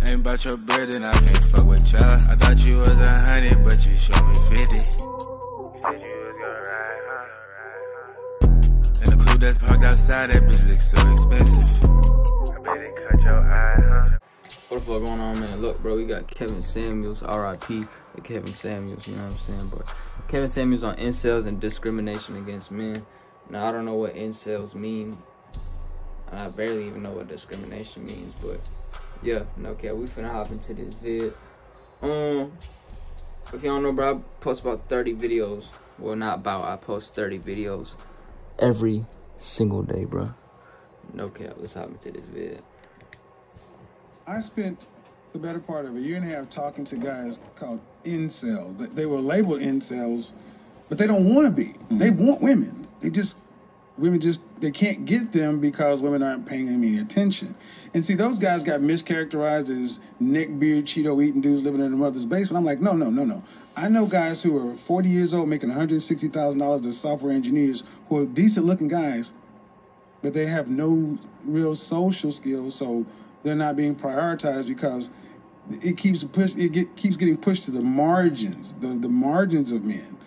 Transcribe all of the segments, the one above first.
Ain't about your bread and I can't fuck with y'all. I thought you was 100, but you showed me 50. You said you was gonna ride, huh? And the coupe that's parked outside, that bitch looks so expensive. I bet it cut your eye, huh? What the fuck going on, man? Look, bro, we got Kevin Samuels, R.I.P. to Kevin Samuels, you know what I'm saying? But Kevin Samuels on incels and discrimination against men. Now, I don't know what incels mean. I barely even know what discrimination means, but yeah, no cap, we finna hop into this vid. If y'all don't know, bro, I post about 30 videos. Well, not about, I post 30 videos every single day, bro. No cap, let's hop into this vid. I spent the better part of a year and a half talking to guys called incels. They were labeled incels, but they don't want to be. They want women. They can't get them because women aren't paying them any attention. And see, those guys got mischaracterized as neckbeard, Cheeto-eating dudes living in their mother's basement. I'm like, no. I know guys who are 40 years old making $160,000 as software engineers who are decent-looking guys, but they have no real social skills, so they're not being prioritized because it keeps getting pushed to the margins, the margins of men.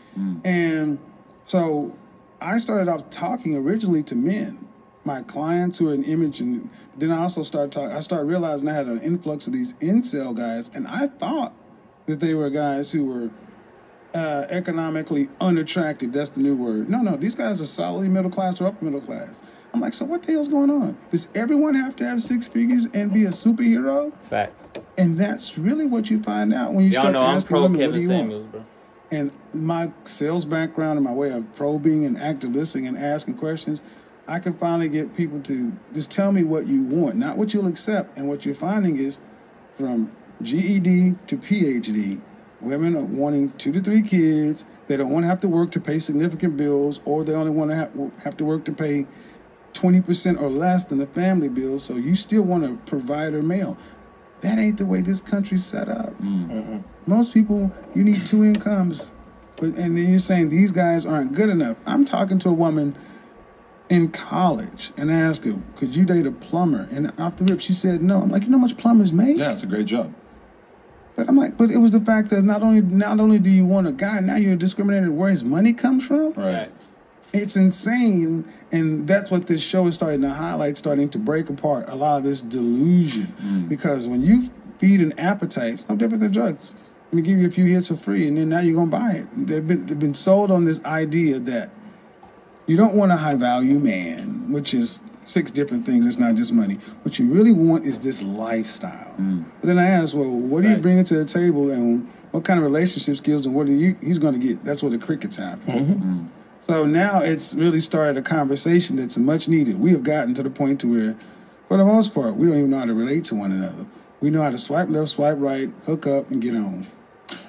And so I started off talking originally to men, my clients who are in image, and then I also started realizing I had an influx of these incel guys, and I thought that they were guys who were economically unattractive. That's the new word. No, these guys are solidly middle class or upper middle class. I'm like, so what the hell's going on? Does everyone have to have six figures and be a superhero? Fact. And that's really what you find out when you start asking women, what do you want? Bro. And my sales background and my way of probing and active listening and asking questions, I can finally get people to just tell me what you want, not what you'll accept. And what you're finding is from GED to PhD, women are wanting 2 to 3 kids. They don't want to have to work to pay significant bills, or they only want to have to work to pay 20% or less than the family bill. So you still want a provider male. That ain't the way this country's set up. Most people, you need 2 incomes. And then you're saying these guys aren't good enough. I'm talking to a woman in college and I asked her, could you date a plumber? And off the rip, she said no. I'm like, you know how much plumbers make? Yeah, it's a great job. But I'm like, but it was the fact that not only do you want a guy, now you're discriminating where his money comes from? Right. It's insane, and that's what this show is starting to highlight, starting to break apart a lot of this delusion. Because when you feed an appetite, it's no different than drugs. Let me give you a few hits for free, and then now you're going to buy it. They've been sold on this idea that you don't want a high-value man, which is 6 different things. It's not just money. What you really want is this lifestyle. But then I asked, well, what are you bringing to the table, and what kind of relationship skills, and what he's going to get? That's where the crickets happen. So now it's really started a conversation that's much needed. We have gotten to the point to where, for the most part, we don't even know how to relate to one another. We know how to swipe left, swipe right, hook up, and get on.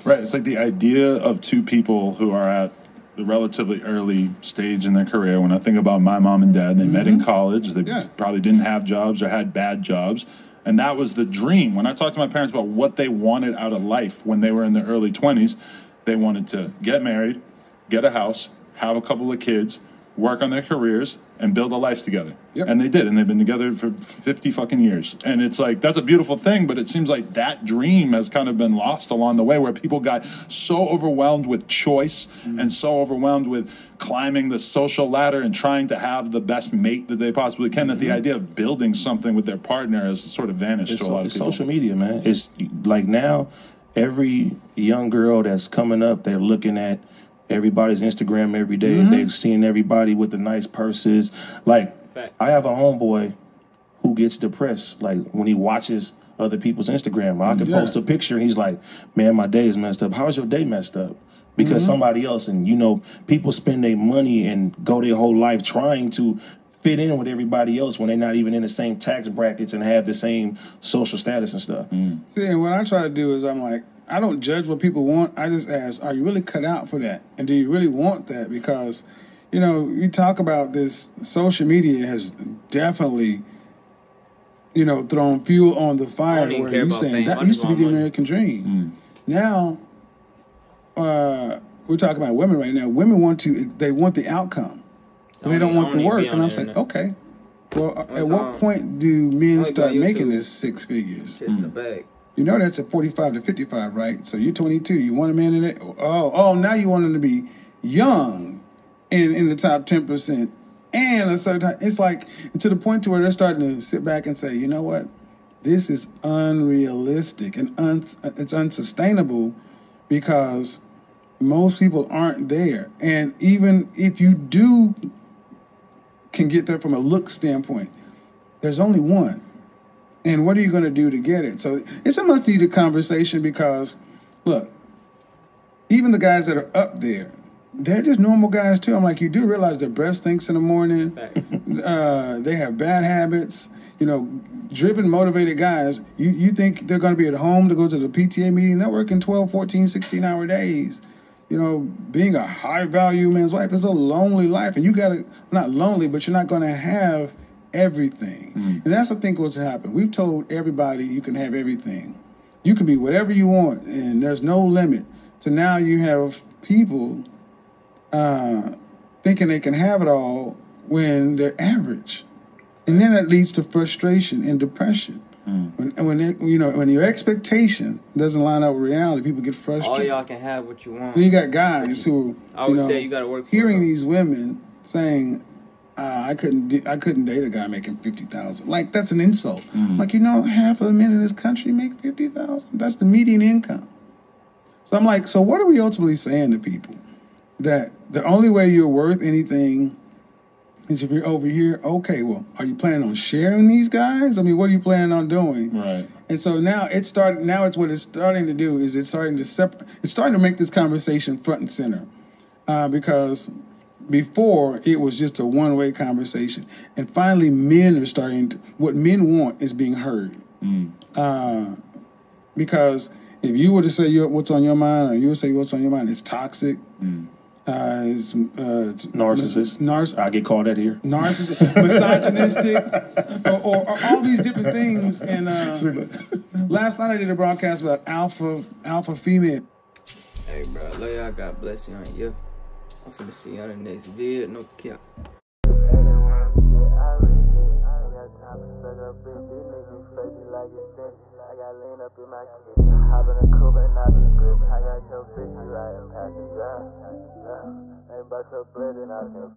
Right. It's like the idea of 2 people who are at the relatively early stage in their career. When I think about my mom and dad, they met in college. They probably didn't have jobs or had bad jobs. And that was the dream. When I talked to my parents about what they wanted out of life when they were in their early 20s, they wanted to get married, get a house, have a couple of kids, work on their careers, and build a life together. And they did, and they've been together for 50 fucking years. And it's like, that's a beautiful thing, but it seems like that dream has kind of been lost along the way, where people got so overwhelmed with choice and so overwhelmed with climbing the social ladder and trying to have the best mate that they possibly can, that the idea of building something with their partner has sort of vanished to a lot of people. Social media, man. It's like now, every young girl that's coming up, they're looking at everybody's Instagram every day. They're seeing everybody with the nice purses. Like, I have a homeboy who gets depressed, like, when he watches other people's Instagram. I can post a picture and he's like, man, my day is messed up. How's your day messed up? Because somebody else, and you know, people spend their money and go their whole life trying to fit in with everybody else when they're not even in the same tax brackets and have the same social status and stuff. See, and what I try to do is I'm like, I don't judge what people want. I just ask, are you really cut out for that? And do you really want that? Because, you know, you talk about this, social media has definitely, you know, thrown fuel on the fire where you're saying that used to be the American dream. Now, we're talking about women right now. Women they want the outcome. They don't want the work. And I'm saying, okay, well, at what point do men start making this 6 figures? Shit's in the bag. You know that's at 45 to 55, right? So you're 22. You want a man in it? Oh, now you want him to be young and in the top 10%. And a certain, it's like to the point to where they're starting to sit back and say, you know what? This is unrealistic and it's unsustainable because most people aren't there. And even if you can get there from a look standpoint, there's only one. And what are you going to do to get it? So it's a much needed conversation because, look, even the guys that are up there, they're just normal guys too. I'm like, you do realize their breath stinks in the morning. They have bad habits. You know, driven, motivated guys, you think they're going to be at home to go to the PTA meeting? They're working 12, 14, 16-hour days. You know, being a high-value man's wife is a lonely life. And you got to, not lonely, but you're not going to have everything. And that's, I think, what's happened. We've told everybody you can have everything. You can be whatever you want, and there's no limit. So now you have people thinking they can have it all when they're average. And then that leads to frustration and depression. When your expectation doesn't line up with reality, people get frustrated. All y'all can have what you want. Then you got guys who I always say you gotta work for hearing it. these women saying, I couldn't date a guy making $50,000. Like, that's an insult. Like, half of the men in this country make $50,000. That's the median income. So I'm like, so what are we ultimately saying to people? That the only way you're worth anything is if you're over here. Okay, well, are you planning on sharing these guys? I mean, what are you planning on doing? Right. And so now it's what it's starting to do is it's starting to make this conversation front and center, because before it was just a one-way conversation, and finally men are what men want is being heard. Because if you were to say what's on your mind, or you would say what's on your mind, it's toxic. It's narcissist. I get called that here. Narcissist, misogynistic, or all these different things. And last night I did a broadcast about alpha female. Hey, bro, love y'all. God bless you on you. I'm finna see y'all in the next video. No cap. I got lean up in my kitchen, hop in a coupe and not in the grip. I got your bitch, you riding past the drive. Ain't about your bread and I can